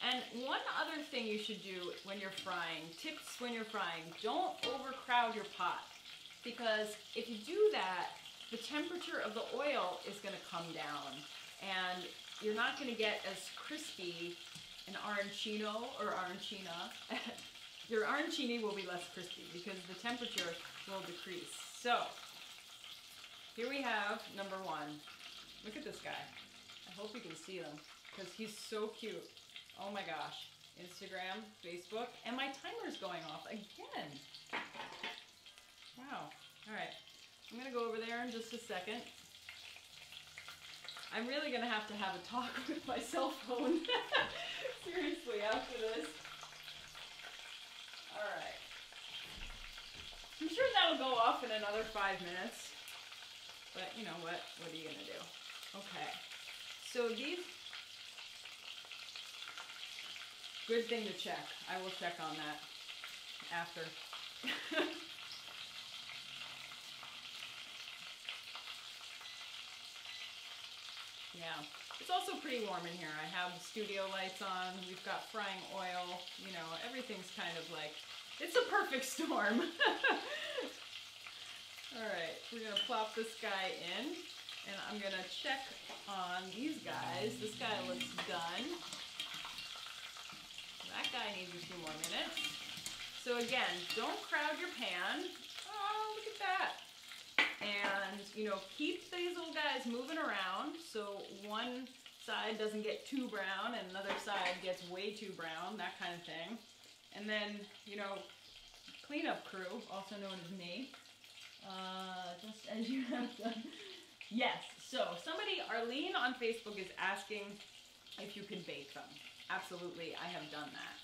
And one other thing you should do when you're frying, tips when you're frying, don't overcrowd your pot. Because if you do that, the temperature of the oil is going to come down and you're not going to get as crispy an arancino or arancina. Your arancini will be less crispy because the temperature will decrease. So here we have number one. Look at this guy. I hope you can see him because he's so cute. Oh my gosh. Instagram, Facebook, and my timer's going off again. Wow. All right. I'm going to go over there in just a second. I'm really going to have a talk with my cell phone. Seriously, after this. All right. I'm sure that'll go off in another 5 minutes. But you know what? What are you going to do? Okay. So these... Good thing to check. I will check on that after. Yeah, it's also pretty warm in here. I have studio lights on, we've got frying oil, you know, everything's kind of like, it's a perfect storm. Alright, we're going to plop this guy in, and I'm going to check on these guys. This guy looks done. That guy needs a few more minutes. So again, don't crowd your pan. Oh, look at that. And, you know, keep these little guys moving around. So one side doesn't get too brown and another side gets way too brown, that kind of thing. And then, you know, cleanup crew, also known as me, just as you have done. Yes, so somebody, Arlene on Facebook, is asking if you can bake them. Absolutely, I have done that.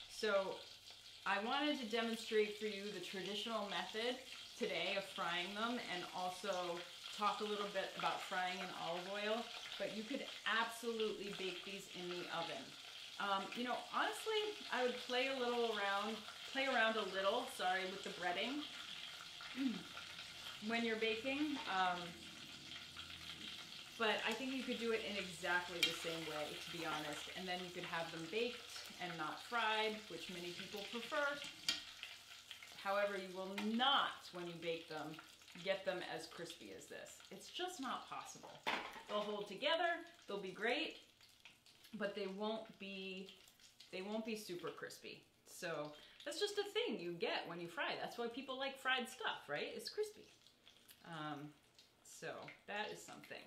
So I wanted to demonstrate for you the traditional method today of frying them, and also talk a little bit about frying in olive oil, but you could absolutely bake these in the oven. You know, honestly, I would play around a little, sorry, with the breading when you're baking. But I think you could do it in exactly the same way, to be honest, and then you could have them baked and not fried, which many people prefer. However, you will not, when you bake them, get them as crispy as this. It's just not possible. They'll hold together, they'll be great, but they won't be super crispy. So that's just a thing you get when you fry. That's why people like fried stuff, right? It's crispy. So that is something.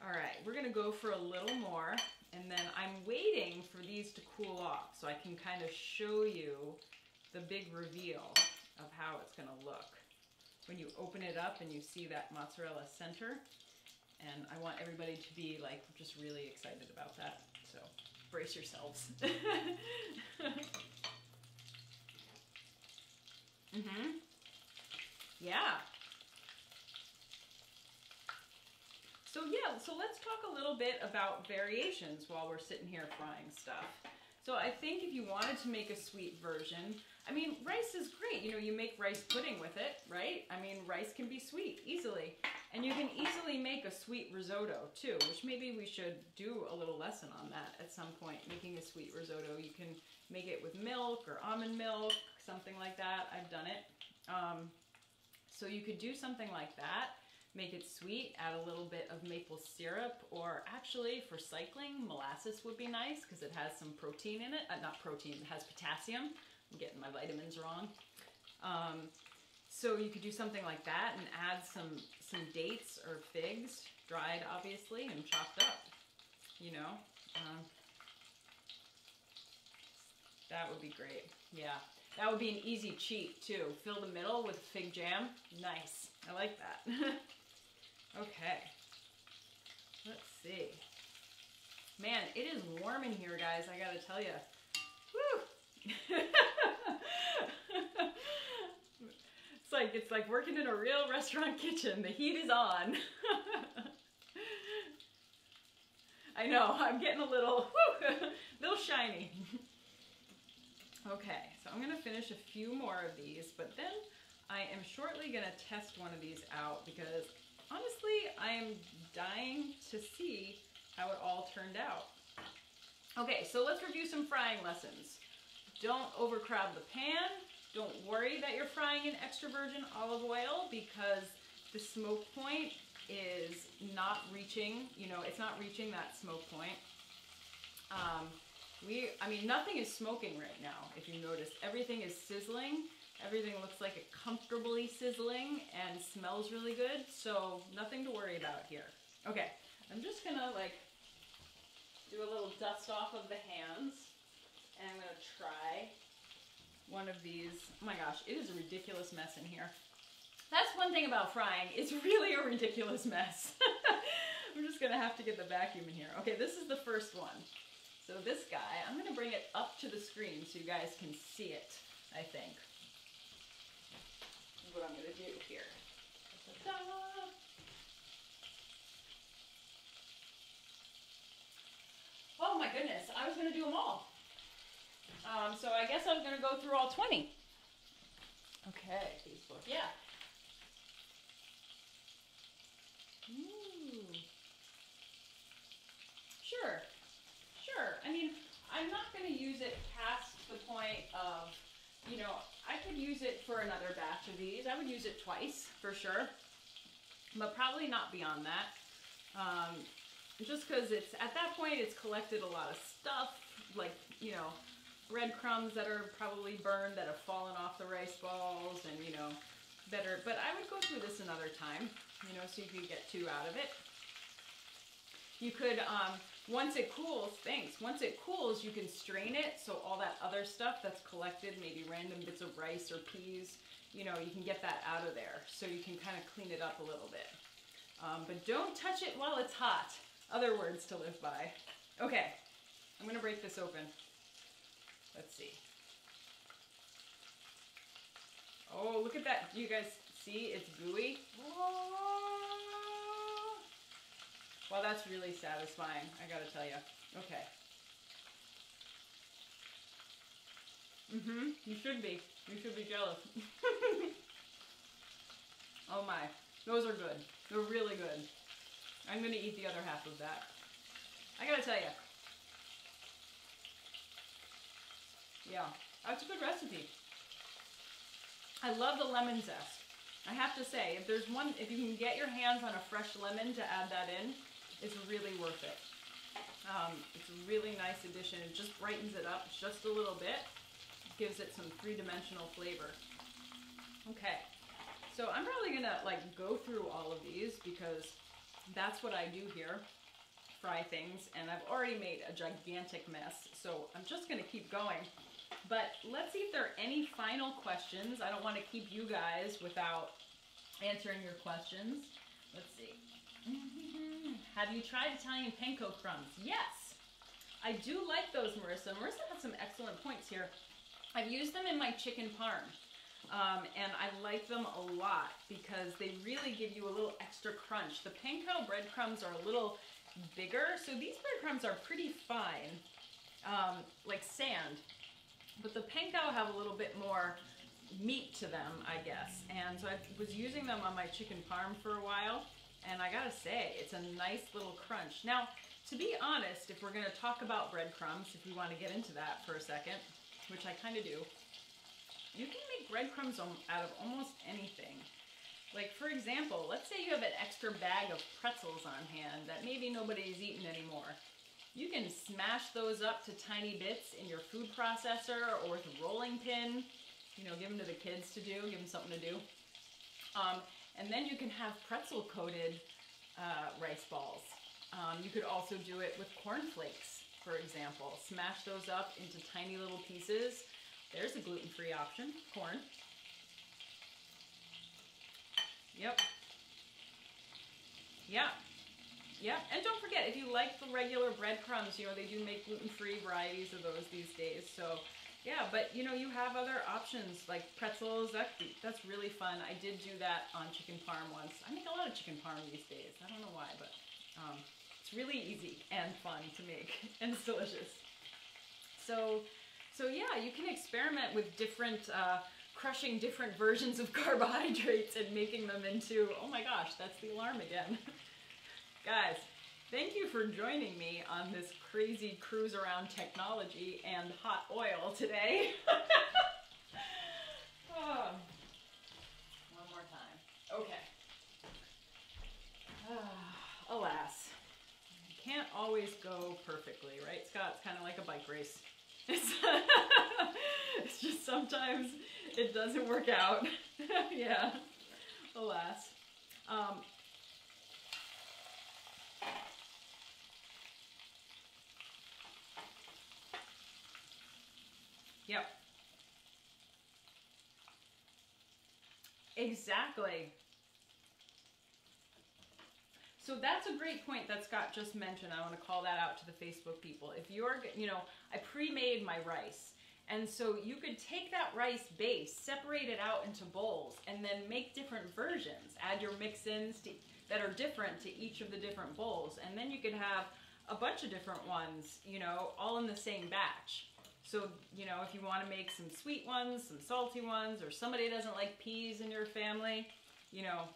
All right, we're gonna go for a little more, and then I'm waiting for these to cool off so I can kind of show you the big reveal of how it's gonna look when you open it up and you see that mozzarella center. And I want everybody to be like just really excited about that. So brace yourselves. Yeah. So let's talk a little bit about variations while we're sitting here frying stuff. So I think if you wanted to make a sweet version, I mean, rice is great. You know, you make rice pudding with it, right? I mean, rice can be sweet easily. And you can easily make a sweet risotto too, which maybe we should do a little lesson on that at some point, making a sweet risotto. You can make it with milk or almond milk, something like that. I've done it. So you could do something like that. Make it sweet, add a little bit of maple syrup, or actually for cycling, molasses would be nice because it has some protein in it. Not protein, it has potassium. I'm getting my vitamins wrong. So you could do something like that and add some dates or figs, dried obviously, and chopped up, you know. That would be great, yeah. That would be an easy cheat too. Fill the middle with fig jam, nice. I like that. Okay, let's see. Man, it is warm in here, guys, I gotta tell you. Woo! It's like working in a real restaurant kitchen. The heat is on. I know, I'm getting a little shiny. Okay, so I'm gonna finish a few more of these, but then I am shortly gonna test one of these out because honestly, I am dying to see how it all turned out. Okay, so let's review some frying lessons. Don't overcrowd the pan. Don't worry that you're frying in extra virgin olive oil because the smoke point is not reaching, you know, it's not reaching that smoke point. I mean, nothing is smoking right now, if you notice. Everything is sizzling. Everything looks like it comfortably sizzling and smells really good, so nothing to worry about here. Okay, I'm just gonna like do a little dust off of the hands, and I'm gonna try one of these. Oh my gosh, it is a ridiculous mess in here. That's one thing about frying, it's really a ridiculous mess. I'm just gonna have to get the vacuum in here. Okay, this is the first one. So this guy, I'm gonna bring it up to the screen so you guys can see it, I think. This is what I'm gonna do here. Ta-da! Oh my goodness, I was gonna do them all. So I guess I'm gonna go through all 20. Okay, Facebook, yeah. Ooh. Sure. I mean, I'm not going to use it past the point of, you know, I could use it for another batch of these. I would use it twice, for sure. But probably not beyond that. Just because it's, at that point, it's collected a lot of stuff, like, you know, breadcrumbs that are probably burned, that have fallen off the rice balls, and, you know, better. But I would go through this another time, you know, so you could get 2 out of it. You could, once it cools, once it cools, you can strain it, so all that other stuff that's collected, maybe random bits of rice or peas, you know, you can get that out of there, so you can kind of clean it up a little bit. But don't touch it while it's hot. Other words to live by. Okay, I'm gonna break this open. Let's see. Oh, look at that. Do you guys see? It's gooey. Oh. Well, that's really satisfying, I gotta tell you. Okay. You should be. You should be jealous. Oh my. Those are good. They're really good. I'm gonna eat the other half of that. I gotta tell you. Yeah, that's a good recipe. I love the lemon zest. I have to say, if you can get your hands on a fresh lemon to add that in, it's really worth it. It's a really nice addition. It just brightens it up just a little bit. Gives it some three-dimensional flavor. Okay, so I'm probably gonna like go through all of these because that's what I do here, fry things, and I've already made a gigantic mess, so I'm just gonna keep going. But let's see if there are any final questions. I don't want to keep you guys without answering your questions. Let's see. Have you tried Italian panko crumbs? Yes! I do like those, Marissa. Marissa has some excellent points here. I've used them in my chicken parm, and I like them a lot because they really give you a little extra crunch. The panko breadcrumbs are a little bigger, so these breadcrumbs are pretty fine, like sand. But the panko have a little bit more meat to them, I guess. And so I was using them on my chicken parm for a while, and I gotta say, it's a nice little crunch. Now, to be honest, if we're gonna talk about breadcrumbs, if we wanna get into that for a second, which I kinda do, you can make breadcrumbs out of almost anything. Like, for example, let's say you have an extra bag of pretzels on hand that maybe nobody's eaten anymore. You can smash those up to tiny bits in your food processor or with a rolling pin. You know, give them to the kids to do, give them something to do. And then you can have pretzel-coated rice balls. You could also do it with cornflakes, for example. Smash those up into tiny little pieces. There's a gluten-free option, corn. Yep. Yeah. Yeah, and don't forget, if you like the regular breadcrumbs, you know, they do make gluten-free varieties of those these days. So, yeah, but, you know, you have other options like pretzels. That's really fun. I did do that on chicken parm once. I make a lot of chicken parm these days. I don't know why, but it's really easy and fun to make, and it's delicious. So yeah, you can experiment with different, crushing different versions of carbohydrates and making them into, oh my gosh, that's the alarm again. Guys, thank you for joining me on this crazy cruise around technology and hot oil today. Oh. One more time. Okay. Alas, you can't always go perfectly, right, Scott? It's kind of like a bike race. It's just sometimes it doesn't work out. Yeah, alas. Yep. Exactly. So that's a great point that Scott just mentioned. I want to call that out to the Facebook people. If you're, you know, I pre-made my rice. And so you could take that rice base, separate it out into bowls, and then make different versions. Add your mix-ins that are different to each of the different bowls. And then you could have a bunch of different ones, you know, all in the same batch. So, you know, if you want to make some sweet ones, some salty ones, or somebody doesn't like peas in your family, you know,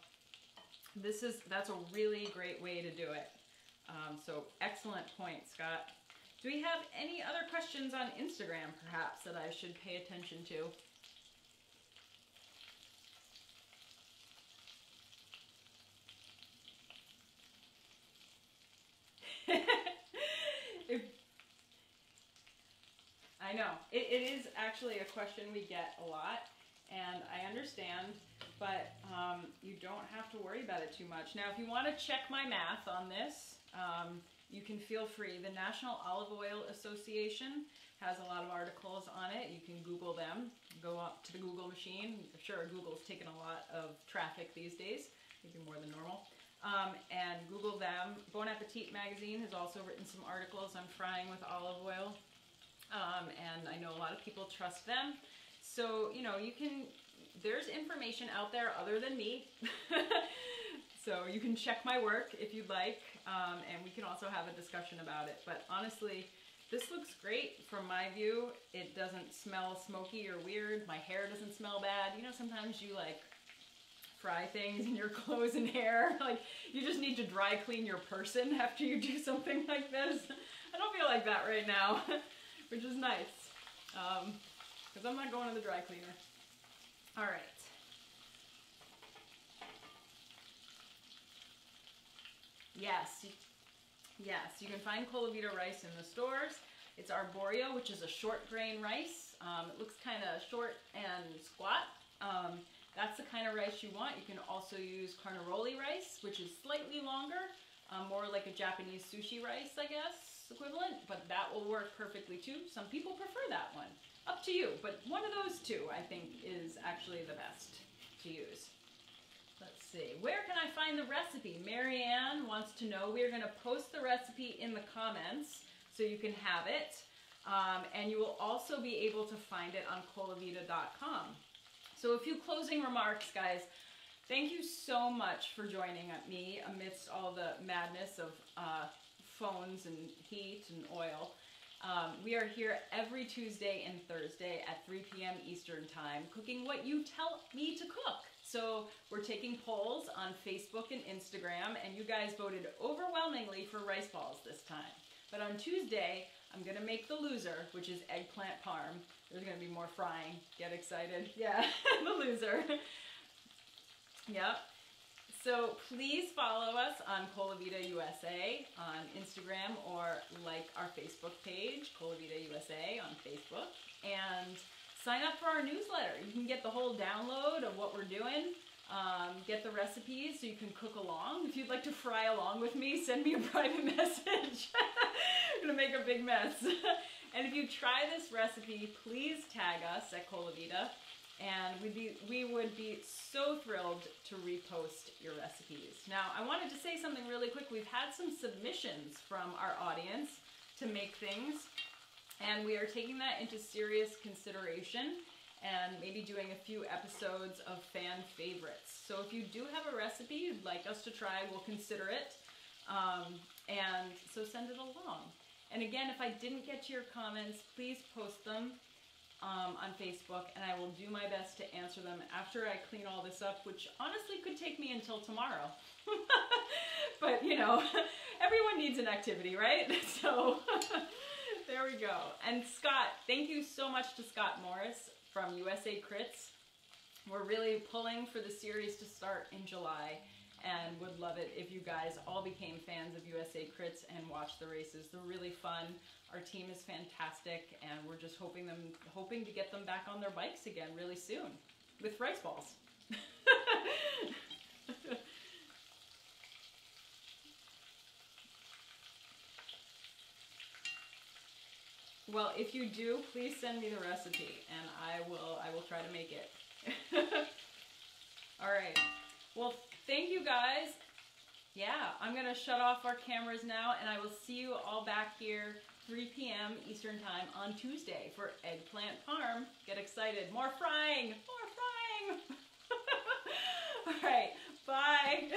that's a really great way to do it. So excellent point, Scott. Do we have any other questions on Instagram, perhaps, that I should pay attention to? I know. It is actually a question we get a lot, and I understand, but you don't have to worry about it too much. Now, if you want to check my math on this, you can feel free. The National Olive Oil Association has a lot of articles on it. You can Google them. Go up to the Google machine. I'm sure Google's taken a lot of traffic these days, maybe more than normal. And Google them. Bon Appetit magazine has also written some articles on frying with olive oil. And I know a lot of people trust them. So, you know, there's information out there other than me. So you can check my work if you'd like, and we can also have a discussion about it. But honestly, this looks great from my view. It doesn't smell smoky or weird. My hair doesn't smell bad. You know, sometimes you like fry things in your clothes and hair. Like, you just need to dry clean your person after you do something like this. I don't feel like that right now, which is nice, because I'm not going to the dry cleaner. All right. Yes, you can find Colavita rice in the stores. It's arborio, which is a short grain rice. It looks kind of short and squat. That's the kind of rice you want. You can also use carnaroli rice, which is slightly longer, more like a Japanese sushi rice, I guess, equivalent, but that will work perfectly too. Some people prefer that one. Up to you, but one of those two, I think, is actually the best to use. Let's see, where can I find the recipe? Marianne wants to know. We're going to post the recipe in the comments so you can have it. And you will also be able to find it on colavita.com. So a few closing remarks, guys. Thank you so much for joining me amidst all the madness of phones and heat and oil. We are here every Tuesday and Thursday at 3 p.m. Eastern Time, cooking what you tell me to cook. So we're taking polls on Facebook and Instagram, and you guys voted overwhelmingly for rice balls this time. But on Tuesday, I'm going to make the loser, which is eggplant parm. There's going to be more frying. Get excited. Yeah, the loser. Yep. So please follow us on Colavita USA on Instagram, or like our Facebook page, Colavita USA on Facebook, and sign up for our newsletter. You can get the whole download of what we're doing, get the recipes so you can cook along. If you'd like to fry along with me, send me a private message. I'm gonna make a big mess. And if you try this recipe, please tag us at Colavita, and we would be so thrilled to repost your recipes. Now, I wanted to say something really quick. We've had some submissions from our audience to make things, and we are taking that into serious consideration and maybe doing a few episodes of fan favorites. So if you do have a recipe you'd like us to try, we'll consider it. And so send it along. And again, if I didn't get to your comments, please post them on Facebook, and I will do my best to answer them after I clean all this up, which honestly could take me until tomorrow. But, you know, everyone needs an activity, right? So there we go. And Scott, thank you so much to Scott Morris from USA Crits. We're really pulling for the series to start in July, and would love it if you guys all became fans of USA Crits and watched the races. They're really fun. Our team is fantastic, and we're just hoping to get them back on their bikes again really soon with rice balls. Well, if you do, please send me the recipe, and I will try to make it. All right. Well, thank you guys. Yeah, I'm going to shut off our cameras now, and I will see you all back here 3 p.m. Eastern Time on Tuesday for eggplant parm. Get excited. More frying. More frying. All right. Bye.